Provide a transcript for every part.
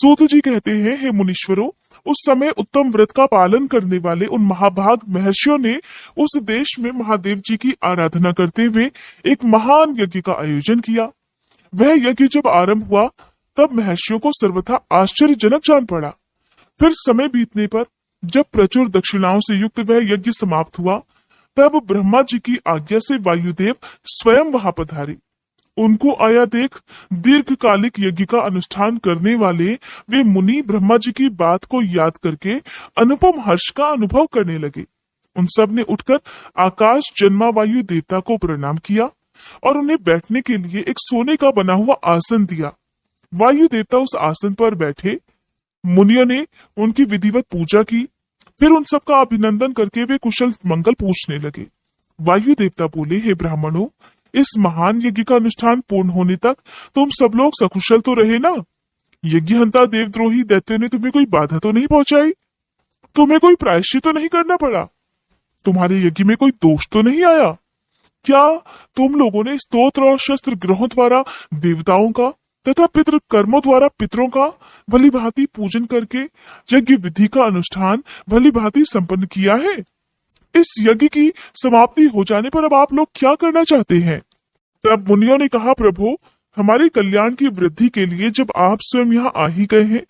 सूत जी कहते हैं, हे मुनीश्वरों, उस समय उत्तम व्रत का पालन करने वाले उन महाभाग महर्षियों ने उस देश में महादेव जी की आराधना करते हुए एक महान यज्ञ का आयोजन किया। वह यज्ञ जब आरंभ हुआ तब महर्षियों को सर्वथा आश्चर्यजनक जान पड़ा। फिर समय बीतने पर जब प्रचुर दक्षिणाओं से युक्त वह यज्ञ समाप्त हुआ तब ब्रह्मा जी की आज्ञा से वायुदेव स्वयं वहां पधारे। उनको आया देख दीर्घकालिक यज्ञ का अनुष्ठान करने वाले वे मुनि ब्रह्मा जी की बात को याद करके अनुपम हर्ष का अनुभव करने लगे। उन सब ने उठकर आकाश जन्मा वायु देवता को प्रणाम किया और उन्हें बैठने के लिए एक सोने का बना हुआ आसन दिया। वायु देवता उस आसन पर बैठे। मुनियों ने उनकी विधिवत पूजा की। फिर उन सबका अभिनंदन करके वे कुशल मंगल पूछने लगे। वायु देवता बोले, हे ब्राह्मणों, इस महान यज्ञ का अनुष्ठान पूर्ण होने तक तुम सब लोग सकुशल तो रहे ना? यज्ञहंता देवद्रोही दैत्यों ने तुम्हें कोई बाधा तो नहीं पहुंचाई? तुम्हें कोई प्रायश्चित तो नहीं करना पड़ा? तुम्हारे यज्ञ में कोई दोष तो नहीं आया? क्या तुम लोगों ने स्तोत्र और शस्त्र ग्रहों द्वारा देवताओं का तथा पितृ कर्मों द्वारा पितरों का भली भांति पूजन करके यज्ञ विधि का अनुष्ठान भली भांति संपन्न किया है? इस यज्ञ की समाप्ति हो जाने पर अब आप लोग क्या करना चाहते हैं? तब मुनियों ने कहा, प्रभु, हमारे कल्याण की वृद्धि के लिए जब आप स्वयं यहाँ आ ही गए हैं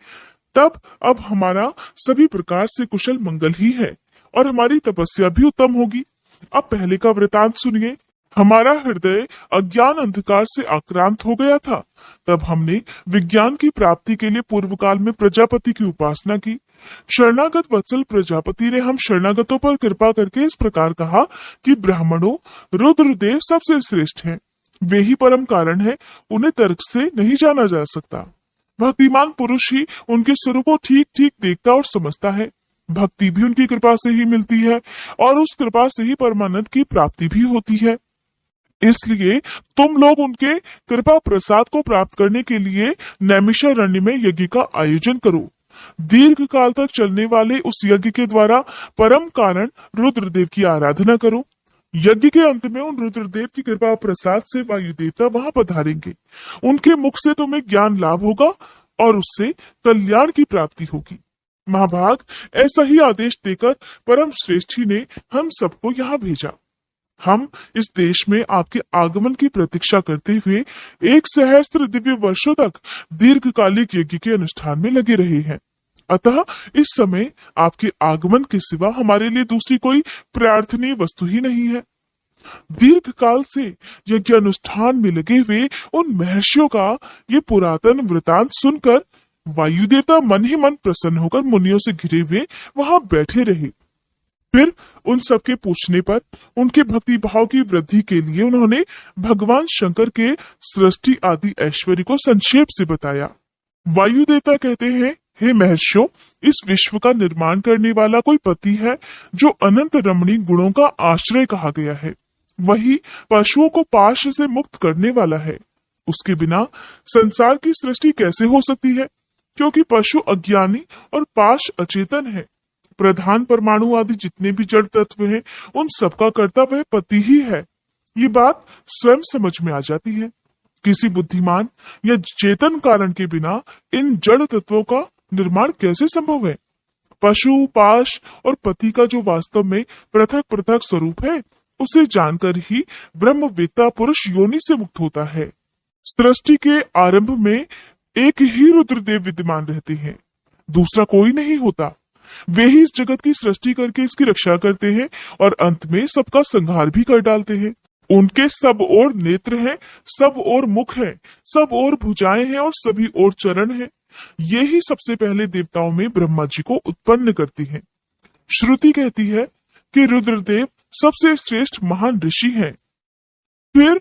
तब अब हमारा सभी प्रकार से कुशल मंगल ही है और हमारी तपस्या भी उत्तम होगी। अब पहले का वृतांत सुनिए। हमारा हृदय अज्ञान अंधकार से आक्रांत हो गया था। तब हमने विज्ञान की प्राप्ति के लिए पूर्व काल में प्रजापति की उपासना की। शरणागत वत्सल प्रजापति ने हम शरणागतों पर कृपा करके इस प्रकार कहा कि ब्राह्मणों, रुद्रदेव सबसे श्रेष्ठ हैं। वे ही परम कारण है, उन्हें तर्क से नहीं जाना जा सकता। भक्तिमान पुरुष ही उनके स्वरूप को ठीक ठीक देखता और समझता है। भक्ति भी उनकी कृपा से ही मिलती है और उस कृपा से ही परमानंद की प्राप्ति भी होती है। इसलिए तुम लोग उनके कृपा प्रसाद को प्राप्त करने के लिए नैमिषारण्य में यज्ञ का आयोजन करो। दीर्घ काल तक चलने वाले उस यज्ञ के द्वारा परम कारण रुद्रदेव की आराधना करो। यज्ञ के अंत में उन रुद्रदेव की कृपा प्रसाद से वायु देवता वहां पधारेंगे। उनके मुख से तुम्हें ज्ञान लाभ होगा और उससे कल्याण की प्राप्ति होगी। महाभाग, ऐसा ही आदेश देकर परम श्रेष्ठी ने हम सबको यहाँ भेजा। हम इस देश में आपके आगमन की प्रतीक्षा करते हुए 1 सहस्त्र दिव्य वर्षों तक दीर्घकालिक यज्ञ के अनुष्ठान में लगे रहे हैं। अतः इस समय आपके आगमन के सिवा हमारे लिए दूसरी कोई प्रार्थनीय वस्तु ही नहीं है। दीर्घ काल से यज्ञ अनुष्ठान में लगे हुए उन महर्षियों का ये पुरातन वृतांत सुनकर वायु देवता मन ही मन प्रसन्न होकर मुनियों से घिरे हुए वहां बैठे रहे। फिर उन सबके पूछने पर उनके भक्ति भाव की वृद्धि के लिए उन्होंने भगवान शंकर के सृष्टि आदि ऐश्वर्य को संक्षेप से बताया। वायु देवता कहते हैं, हे महर्षियों, इस विश्व का निर्माण करने वाला कोई पति है जो अनंत रमणीय गुणों का आश्रय कहा गया है। वही पशुओं को पाश से मुक्त करने वाला है। उसके बिना संसार की सृष्टि कैसे हो सकती है? क्योंकि पशु अज्ञानी और पाश अचेतन है। प्रधान परमाणु आदि जितने भी जड़ तत्व हैं, उन सबका कर्ता वह पति ही है। ये बात स्वयं समझ में आ जाती है। किसी बुद्धिमान या चेतन कारण के बिना इन जड़ तत्वों का निर्माण कैसे संभव है? पशु, पाश और पति का जो वास्तव में पृथक पृथक स्वरूप है, उसे जानकर ही ब्रह्मवेत्ता पुरुष योनि से मुक्त होता है। सृष्टि के आरंभ में एक ही रुद्रदेव विद्यमान रहते हैं, दूसरा कोई नहीं होता। वे ही इस जगत की सृष्टि करके इसकी रक्षा करते हैं और अंत में सबका संहार भी कर डालते हैं। उनके सब ओर नेत्र हैं, सब ओर मुख है, सब ओर भुजाएं हैं और सभी ओर चरण है। ये ही सबसे पहले देवताओं में ब्रह्मा जी को उत्पन्न करती हैं। श्रुति कहती है कि रुद्रदेव सबसे श्रेष्ठ महान ऋषि हैं। फिर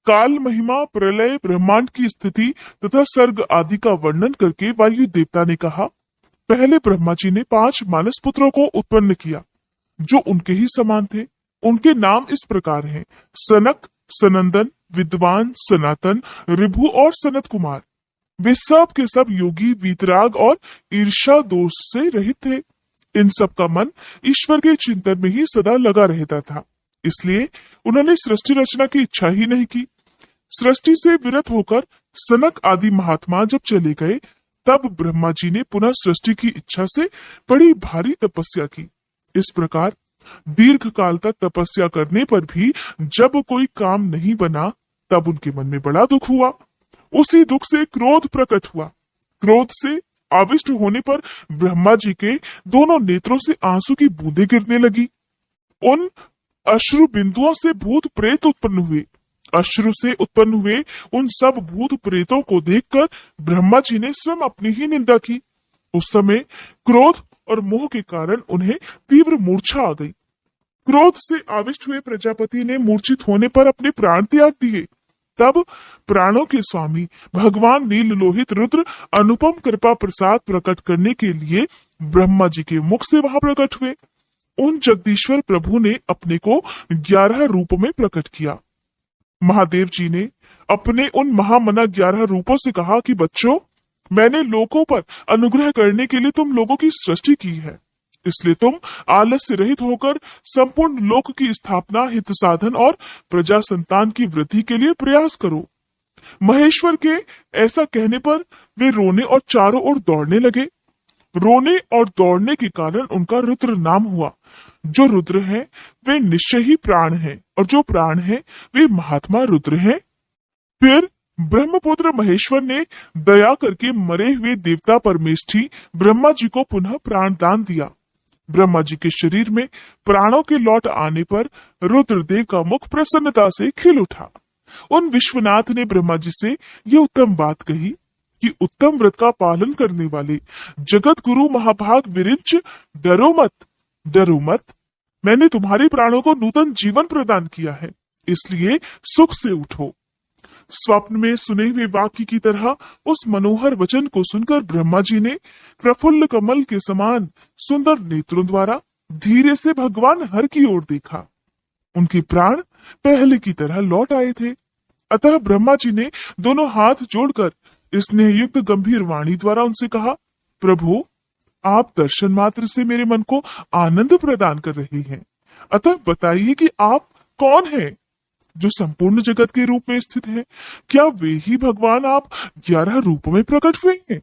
काल महिमा, प्रलय, ब्रह्मांड की स्थिति तथा सर्ग आदि का वर्णन करके वायु देवता ने कहा, पहले ब्रह्मा जी ने 5 मानस पुत्रों को उत्पन्न किया जो उनके ही समान थे। उनके नाम इस प्रकार हैं, सनक, सनंदन, विद्वान, सनातन, ऋभु और सनत कुमार। वे सब के सब योगी, वीतराग और ईर्षा दोष से रहित थे। इन सब का मन ईश्वर के चिंतन में ही सदा लगा रहता था। इसलिए उन्होंने सृष्टि रचना की इच्छा ही नहीं की। सृष्टि से विरत होकर सनक आदि महात्मा जब चले गए तब ब्रह्मा जी ने पुनः सृष्टि की इच्छा से बड़ी भारी तपस्या की। इस प्रकार दीर्घ काल तक तपस्या करने पर भी जब कोई काम नहीं बना, तब उनके मन में बड़ा दुख हुआ। उसी दुख से क्रोध प्रकट हुआ। क्रोध से आविष्ट होने पर ब्रह्मा जी के दोनों नेत्रों से आंसू की बूंदें गिरने लगी। उन अश्रु बिंदुओं से भूत प्रेत उत्पन्न हुए। अश्रु से उत्पन्न हुए उन सब भूत प्रेतों को देखकर ब्रह्मा जी ने स्वयं अपनी ही निंदा की। उस समय क्रोध और मोह के कारण उन्हें तीव्र मूर्छा आ गई। क्रोध से आविष्ट हुए प्रजापति ने मूर्छित होने पर अपने प्राण त्याग दिए। तब प्राणों के स्वामी भगवान नील लोहित रुद्र अनुपम कृपा प्रसाद प्रकट करने के लिए ब्रह्मा जी के मुख से वहां प्रकट हुए। उन जगदीश्वर प्रभु ने अपने को 11 रूप में प्रकट किया। महादेव जी ने अपने उन महामना 11 रूपों से कहा कि बच्चों, मैंने लोगों पर अनुग्रह करने के लिए तुम लोगों की सृष्टि की है, इसलिए तुम आलस्य रहित होकर संपूर्ण लोक की स्थापना, हित साधन और प्रजा संतान की वृद्धि के लिए प्रयास करो। महेश्वर के ऐसा कहने पर वे रोने और चारों ओर दौड़ने लगे। रोने और दौड़ने के कारण उनका रुद्र नाम हुआ। जो रुद्र हैं वे निश्चय ही प्राण हैं, और जो प्राण हैं वे महात्मा रुद्र हैं। फिर ब्रह्मपुत्र महेश्वर ने दया करके मरे हुए देवता परमेष्ठी ब्रह्मा जी को पुनः प्राण दान दिया। ब्रह्मा जी के शरीर में प्राणों के लौट आने पर रुद्रदेव का मुख प्रसन्नता से खिल उठा। उन विश्वनाथ ने ब्रह्मा जी से ये उत्तम बात कही कि उत्तम व्रत का पालन करने वाले जगत गुरु महाभाग विरिंच, डरो मत, डरो मत। मैंने तुम्हारे प्राणों को नूतन जीवन प्रदान किया है, इसलिए सुख से उठो। स्वप्न में सुने हुए वाक्य की तरह उस मनोहर वचन को सुनकर ब्रह्मा जी ने प्रफुल्ल कमल के समान सुंदर नेत्रों द्वारा धीरे से भगवान हर की ओर देखा। उनके प्राण पहले की तरह लौट आए थे। अतः ब्रह्मा जी ने दोनों हाथ जोड़कर स्नेहयुक्त गंभीर वाणी द्वारा उनसे कहा, प्रभु, आप दर्शन मात्र से मेरे मन को आनंद प्रदान कर रहे हैं। अतः बताइए कि आप कौन हैं जो संपूर्ण जगत के रूप में स्थित है? क्या वे ही भगवान आप 11 रूपों में प्रकट हुए हैं?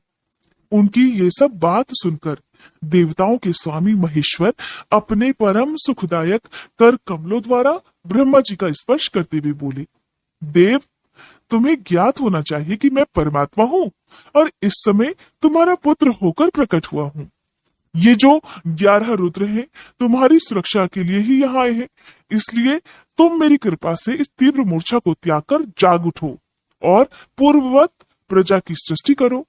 उनकी ये सब बात सुनकर देवताओं के स्वामी महेश्वर अपने परम सुखदायक कर कमलों द्वारा ब्रह्मा जी का स्पर्श करते हुए बोले, देव, तुम्हें ज्ञात होना चाहिए कि मैं परमात्मा हूँ और इस समय तुम्हारा पुत्र होकर प्रकट हुआ हूँ। ये जो 11 रुद्र हैं तुम्हारी सुरक्षा के लिए ही यहाँ आए हैं, इसलिए तुम मेरी कृपा से इस तीव्र मूर्छा को त्याग कर जाग उठो और पूर्ववत प्रजा की सृष्टि करो।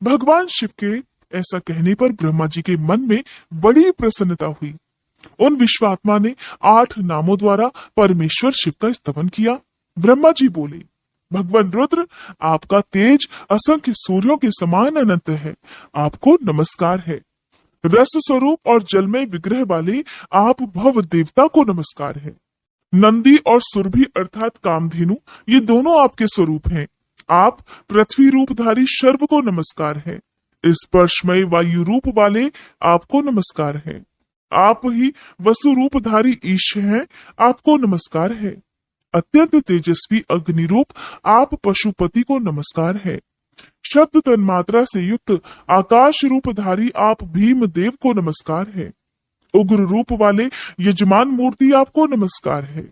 भगवान शिव के ऐसा कहने पर ब्रह्मा जी के मन में बड़ी प्रसन्नता हुई। उन विश्वात्मा ने 8 नामों द्वारा परमेश्वर शिव का स्तवन किया। ब्रह्मा जी बोले, भगवान रुद्र, आपका तेज असंख्य सूर्यों के समान अनंत है, आपको नमस्कार है। रस स्वरूप और जलमय विग्रह वाले आप भव देवता को नमस्कार है। नंदी और सुरभि अर्थात कामधेनु, ये दोनों आपके स्वरूप हैं। आप पृथ्वी रूपधारी शर्व को नमस्कार है। स्पर्शमय वायु रूप वाले आपको नमस्कार है। आप ही वसु रूपधारी ईश हैं, आपको नमस्कार है। अत्यंत तेजस्वी अग्नि रूप आप पशुपति को नमस्कार है। शब्द तन्मात्रा से युक्त आकाश रूपधारी आप भीम देव को नमस्कार है। उग्र रूप वाले यजमान मूर्ति आपको नमस्कार है।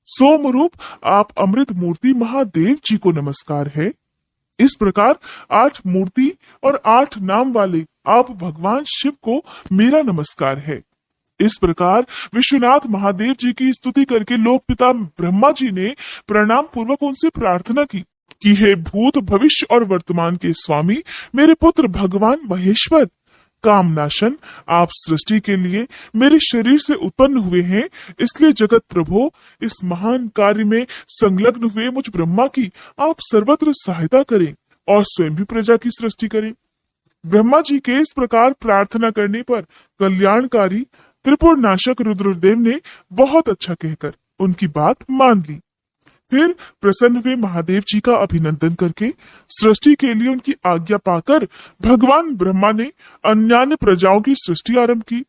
सोम रूप आप अमृत मूर्ति महादेव जी को नमस्कार है। इस प्रकार 8 मूर्ति और 8 नाम वाले आप भगवान शिव को मेरा नमस्कार है। इस प्रकार विश्वनाथ महादेव जी की स्तुति करके लोक पिता ब्रह्मा जी ने प्रणाम पूर्वक उनसे प्रार्थना की कि हे भूत भविष्य और वर्तमान के स्वामी, मेरे पुत्र भगवान महेश्वर, कामनाशन, आप सृष्टि के लिए मेरे शरीर से उत्पन्न हुए हैं, इसलिए जगत प्रभु, इस महान कार्य में संलग्न हुए मुझ ब्रह्मा की आप सर्वत्र सहायता करें और स्वयं भी प्रजा की सृष्टि करें। ब्रह्मा जी के इस प्रकार प्रार्थना करने पर कल्याणकारी त्रिपुर नाशक रुद्रदेव ने बहुत अच्छा कहकर उनकी बात मान ली। फिर प्रसन्न हुए महादेव जी का अभिनंदन करके सृष्टि के लिए उनकी आज्ञा पाकर भगवान ब्रह्मा ने अन्यान्य प्रजाओं की सृष्टि आरंभ की।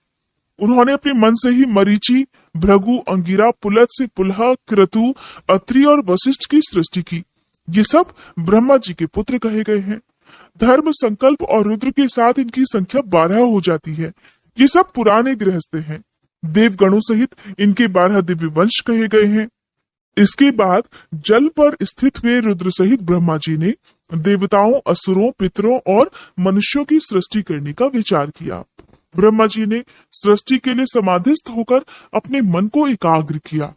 उन्होंने अपने मन से ही मरीचि, भृगु, अंगिरा, पुलत्स्य, पुलह, क्रतु, अत्रि और वशिष्ठ की सृष्टि की। ये सब ब्रह्मा जी के पुत्र कहे गए हैं। धर्म, संकल्प और रुद्र के साथ इनकी संख्या 12 हो जाती है। ये सब पुराने गृहस्थ हैं। देवगणों सहित इनके 12 दिव्य वंश कहे गए हैं। इसके बाद जल पर स्थित हुए रुद्र सहित ब्रह्मा जी ने देवताओं, असुरों, पितरों और मनुष्यों की सृष्टि करने का विचार किया। ब्रह्मा जी ने सृष्टि के लिए समाधिस्थ होकर अपने मन को एकाग्र किया।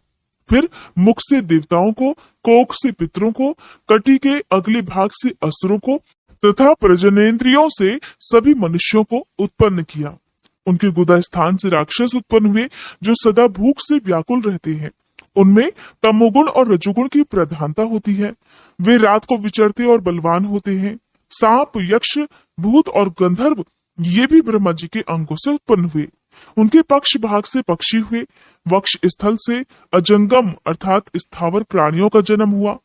फिर मुख से देवताओं को, कोख से पितरों को, कटी के अगले भाग से असुरों को तथा प्रजनेन्द्रियों से सभी मनुष्यों को उत्पन्न किया। उनके गुदा स्थान से राक्षस उत्पन्न हुए जो सदा भूख से व्याकुल रहते हैं। उनमें तमोगुण और रजोगुण की प्रधानता होती है। वे रात को विचरते और बलवान होते हैं। सांप, यक्ष, भूत और गंधर्व ये भी ब्रह्मा जी के अंगों से उत्पन्न हुए। उनके पक्ष भाग से पक्षी हुए। वक्ष स्थल से अजंगम अर्थात स्थावर प्राणियों का जन्म हुआ।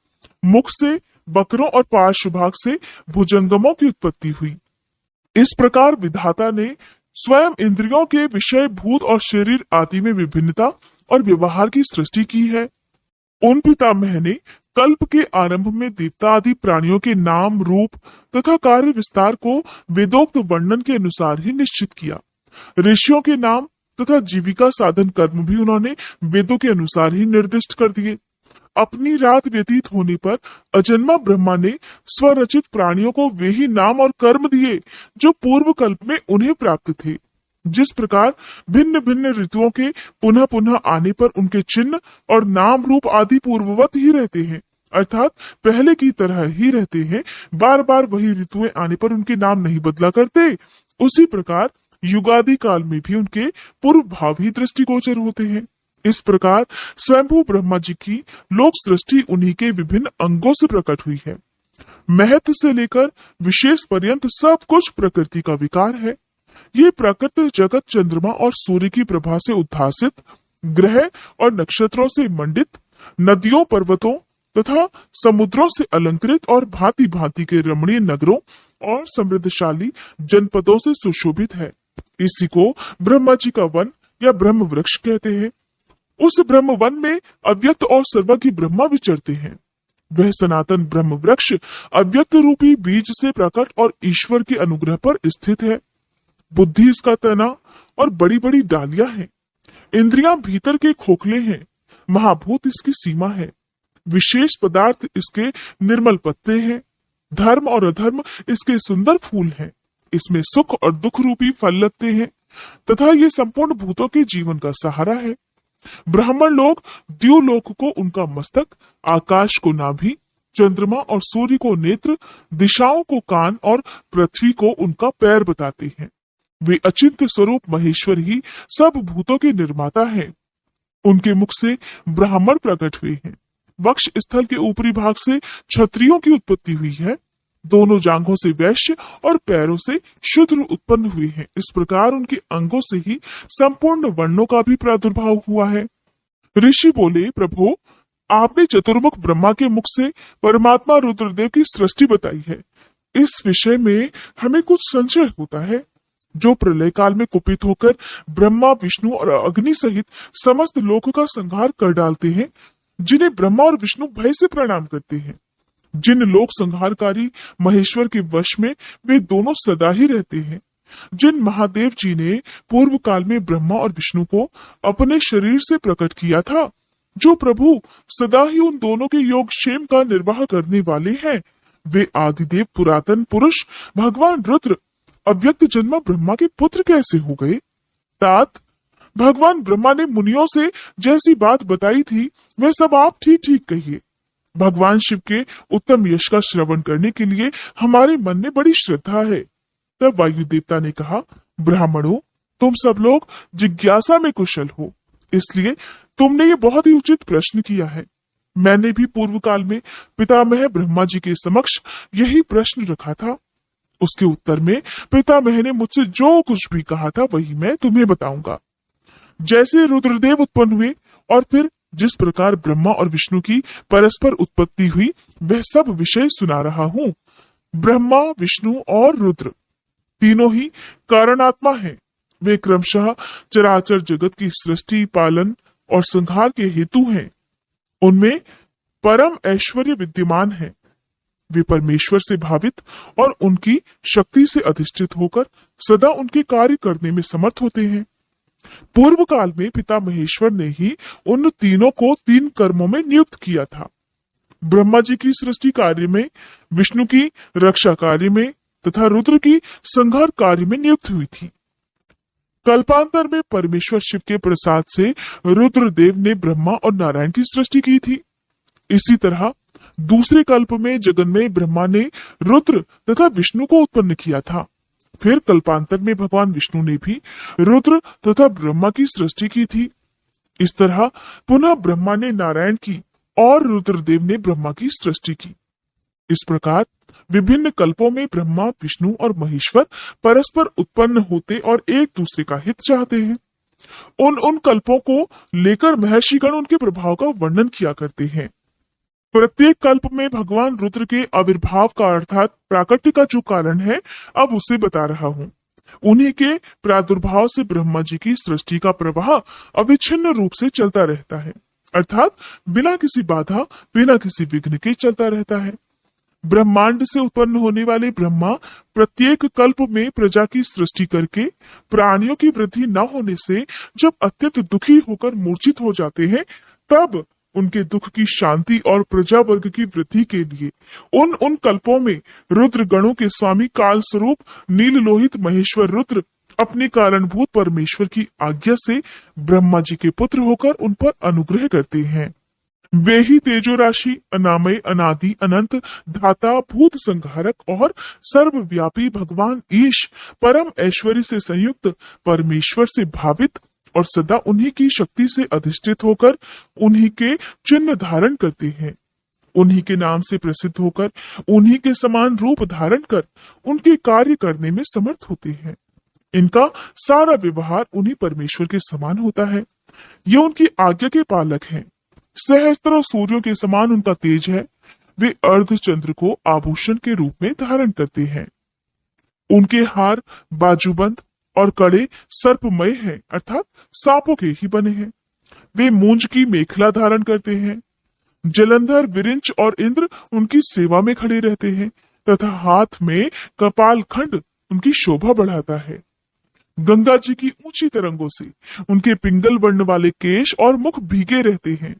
मुख से बकरों और पार्श्व भाग से भुजंगमों की उत्पत्ति हुई। इस प्रकार विधाता ने स्वयं इंद्रियों के विषय, भूत और शरीर आदि में विभिन्नता और व्यवहार की सृष्टि की है। उन पितामह ने कल्प के आरंभ में देवता आदि प्राणियों के नाम, रूप तथा कार्य विस्तार को वेदोक्त वर्णन के अनुसार ही निश्चित किया। ऋषियों के नाम तथा जीविका साधन कर्म भी उन्होंने वेदों के अनुसार ही निर्दिष्ट कर दिए। अपनी रात व्यतीत होने पर अजन्मा ब्रह्मा ने स्वरचित प्राणियों को वे ही नाम और कर्म दिए जो पूर्व कल्प में उन्हें प्राप्त थे। जिस प्रकार भिन्न भिन्न ऋतुओं के पुनः पुनः आने पर उनके चिन्ह और नाम रूप आदि पूर्ववत ही रहते हैं, अर्थात पहले की तरह ही रहते हैं, बार बार वही ऋतुएं आने पर उनके नाम नहीं बदला करते, उसी प्रकार युगादि काल में भी उनके पूर्व भाव ही दृष्टिगोचर होते हैं। इस प्रकार स्वयंभू ब्रह्मा जी की लोक सृष्टि उन्हीं के विभिन्न अंगों से प्रकट हुई है। महत्व से लेकर विशेष पर्यंत सब कुछ प्रकृति का विकार है। ये प्रकृत जगत चंद्रमा और सूर्य की प्रभा से उद्भासित, ग्रह और नक्षत्रों से मंडित, नदियों, पर्वतों तथा समुद्रों से अलंकृत और भांति भांति के रमणीय नगरों और समृद्धशाली जनपदों से सुशोभित है। इसी को ब्रह्मा जी का वन या ब्रह्म वृक्ष कहते हैं। उस ब्रह्म वन में अव्यक्त और सर्वज्ञ ब्रह्मा विचरते हैं। वह सनातन ब्रह्म वृक्ष अव्यक्त रूपी बीज से प्रकट और ईश्वर के अनुग्रह पर स्थित है। बुद्धि इसका तना और बड़ी बड़ी डालियां हैं। इंद्रियां भीतर के खोखले हैं। महाभूत इसकी सीमा है। विशेष पदार्थ इसके निर्मल पत्ते हैं। धर्म और अधर्म इसके सुंदर फूल हैं। इसमें सुख और दुख रूपी फल लगते हैं तथा ये संपूर्ण भूतों के जीवन का सहारा है। ब्राह्मण लोग द्युलोक को उनका मस्तक, आकाश को नाभि, चंद्रमा और सूर्य को नेत्र, दिशाओं को कान और पृथ्वी को उनका पैर बताते हैं। वे अचिंत्य स्वरूप महेश्वर ही सब भूतों के निर्माता हैं। उनके मुख से ब्राह्मण प्रकट हुए हैं। वक्ष स्थल के ऊपरी भाग से क्षत्रियों की उत्पत्ति हुई है। दोनों जांघों से वैश्य और पैरों से शूद्र उत्पन्न हुए हैं। इस प्रकार उनके अंगों से ही संपूर्ण वर्णों का भी प्रादुर्भाव हुआ है। ऋषि बोले, प्रभु, आपने चतुर्मुख ब्रह्मा के मुख से परमात्मा रुद्रदेव की सृष्टि बताई है। इस विषय में हमें कुछ संशय होता है। जो प्रलय काल में कुपित होकर ब्रह्मा, विष्णु और अग्नि सहित समस्त लोक का संहार कर डालते हैं, जिन्हें ब्रह्मा और विष्णु भय से प्रणाम करते हैं, जिन लोक संहारकारी महेश्वर के वश में वे दोनों सदा ही रहते हैं, जिन महादेव जी ने पूर्व काल में ब्रह्मा और विष्णु को अपने शरीर से प्रकट किया था, जो प्रभु सदा ही उन दोनों के योगक्षेम का निर्वाह करने वाले हैं, वे आदिदेव पुरातन पुरुष भगवान रुद्र अव्यक्त जन्मा ब्रह्मा के पुत्र कैसे हो गए? तात, भगवान ब्रह्मा ने मुनियों से जैसी बात बताई थी वह सब आप ठीक ठीक कहिए। भगवान शिव के उत्तम यश का श्रवण करने के लिए हमारे मन में बड़ी श्रद्धा है। तब वायु देवता ने कहा, ब्राह्मणों, तुम सब लोग जिज्ञासा में कुशल हो, इसलिए तुमने ये बहुत ही उचित प्रश्न किया है। मैंने भी पूर्व काल में पितामह ब्रह्मा जी के समक्ष यही प्रश्न रखा था। उसके उत्तर में पितामह ने मुझसे जो कुछ भी कहा था वही मैं तुम्हें बताऊंगा। जैसे रुद्रदेव उत्पन्न हुए और फिर जिस प्रकार ब्रह्मा और विष्णु की परस्पर उत्पत्ति हुई, वह सब विषय सुना रहा हूँ। ब्रह्मा, विष्णु और रुद्र तीनों ही कारणात्मा हैं। वे क्रमशः चराचर जगत की सृष्टि, पालन और संहार के हेतु हैं। उनमें परम ऐश्वर्य विद्यमान है। वे परमेश्वर से भावित और उनकी शक्ति से अधिष्ठित होकर सदा उनके कार्य करने में समर्थ होते हैं। पूर्व काल में पिता महेश्वर ने ही उन तीनों को 3 कर्मों में नियुक्त किया था। ब्रह्मा जी की सृष्टि कार्य में, विष्णु की रक्षा कार्य में तथा रुद्र की संहार कार्य में नियुक्त हुई थी। कल्पांतर में परमेश्वर शिव के प्रसाद से रुद्रदेव ने ब्रह्मा और नारायण की सृष्टि की थी। इसी तरह दूसरे कल्प में जगन्मय ब्रह्मा ने रुद्र तथा विष्णु को उत्पन्न किया था। फिर कल्पांतर में भगवान विष्णु ने भी रुद्र तथा ब्रह्मा की सृष्टि की थी। इस तरह पुनः ब्रह्मा ने नारायण की और रुद्रदेव ने ब्रह्मा की सृष्टि की। इस प्रकार विभिन्न कल्पों में ब्रह्मा, विष्णु और महेश्वर परस्पर उत्पन्न होते और एक दूसरे का हित चाहते हैं। उन कल्पों को लेकर महर्षिगण उनके प्रभाव का वर्णन किया करते हैं। प्रत्येक कल्प में भगवान रुद्र के आविर्भाव का अर्थात प्राकट्य का जो कारण है, अब उसे बता रहा हूँ। उन्हीं के प्रादुर्भाव से ब्रह्मा जी की सृष्टि का प्रवाह अविच्छिन्न रूप से चलता रहता है, अर्थात बिना किसी बाधा, बिना किसी विघ्न के चलता रहता है। ब्रह्मांड से उत्पन्न होने वाले ब्रह्मा प्रत्येक कल्प में प्रजा की सृष्टि करके प्राणियों की वृद्धि न होने से जब अत्यंत दुखी होकर मूर्छित हो जाते हैं, तब उनके दुख की शांति और प्रजा वर्ग की वृद्धि के लिए उन कल्पों में रुद्र गणों के स्वामी काल स्वरूप नील लोहित महेश्वर रुद्र अपने कारणभूत परमेश्वर की आज्ञा से ब्रह्मा जी के पुत्र होकर उन पर अनुग्रह करते हैं। वे ही तेजो राशि, अनामय, अनादि, अनंत, धाता, भूत संहारक और सर्वव्यापी भगवान ईश परम ऐश्वर्य से संयुक्त परमेश्वर से भावित और सदा उन्हीं की शक्ति से अधिष्ठित होकर उन्हीं के चिन्ह धारण करते हैं। उन्हीं के नाम से प्रसिद्ध होकर उन्हीं के समान रूप धारण कर उनके कार्य करने में समर्थ होते हैं। इनका सारा व्यवहार उन्हीं परमेश्वर के समान होता है। ये उनकी आज्ञा के पालक हैं। सहस्त्रों सूर्यों के समान उनका तेज है। वे अर्धचंद्र को आभूषण के रूप में धारण करते हैं। उनके हार, बाजूबंद और कड़े सर्पमय हैं, अर्थात सांपों के ही बने हैं। वे मूंज की मेखला धारण करते हैं। जलंधर, विरिंच और इंद्र उनकी सेवा में खड़े रहते हैं तथा हाथ में कपाल खंड उनकी शोभा बढ़ाता है। गंगा जी की ऊंची तरंगों से उनके पिंगल वर्ण वाले केश और मुख भीगे रहते हैं।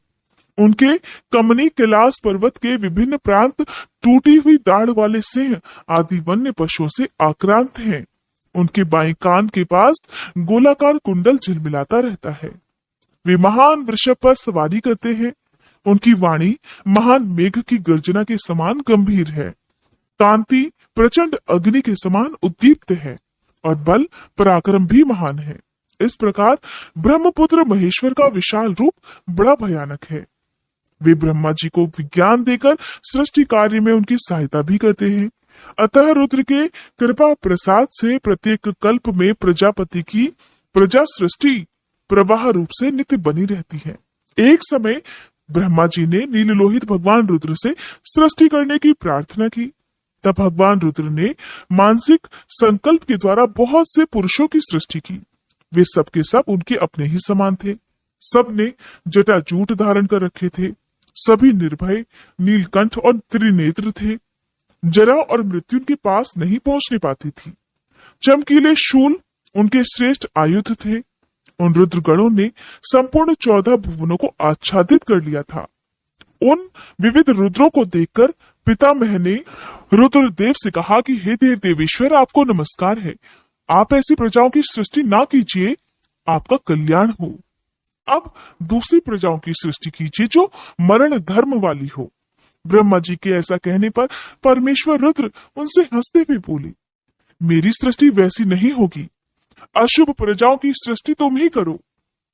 उनके कमनी कैलाश पर्वत के विभिन्न प्रांत टूटी हुई दाढ़ वाले सिंह आदि वन्य पशुओं से आक्रांत हैं। उनके बाएं कान के पास गोलाकार कुंडल झिलमिलाता रहता है। वे महान वृषभ पर सवारी करते हैं। उनकी वाणी महान मेघ की गर्जना के समान गंभीर है। कांति प्रचंड अग्नि के समान उद्दीप्त है और बल पराक्रम भी महान है। इस प्रकार ब्रह्मपुत्र महेश्वर का विशाल रूप बड़ा भयानक है। वे ब्रह्मा जी को विज्ञान देकर सृष्टि कार्य में उनकी सहायता भी करते हैं। अतः रुद्र के कृपा प्रसाद से प्रत्येक कल्प में प्रजापति की प्रजा सृष्टि प्रवाह रूप से नित्य बनी रहती है। एक समय ब्रह्मा जी ने नीललोहित भगवान रुद्र से सृष्टि करने की प्रार्थना की। तब भगवान रुद्र ने मानसिक संकल्प के द्वारा बहुत से पुरुषों की सृष्टि की। वे सबके सब उनके अपने ही समान थे। सब ने जटाजूट धारण कर रखे थे। सभी निर्भय, नीलकंठ और त्रिनेत्र थे। जरा और मृत्यु उनके पास नहीं पहुंचने पाती थी। चमकीले शूल उनके श्रेष्ठ आयुध थे। उन रुद्रगणों ने संपूर्ण 14 भुवनों को आच्छादित कर लिया था। उन विविध रुद्रों को देखकर पितामह ने रुद्रदेव से कहा कि हे देव देवेश्वर, आपको नमस्कार है। आप ऐसी प्रजाओं की सृष्टि ना कीजिए, आपका कल्याण हो। अब दूसरी प्रजाओं की सृष्टि कीजिए जो मरण धर्म वाली हो। ब्रह्मा जी के ऐसा कहने पर परमेश्वर रुद्र उनसे हंसते हुए बोले, मेरी सृष्टि वैसी नहीं होगी। अशुभ प्रजाओं की सृष्टि तुम ही करो।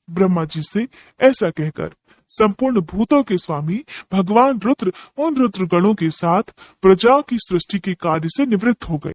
ब्रह्मा जी से ऐसा कहकर संपूर्ण भूतों के स्वामी भगवान रुद्र उन रुद्रगणों के साथ प्रजा की सृष्टि के कार्य से निवृत्त हो गए।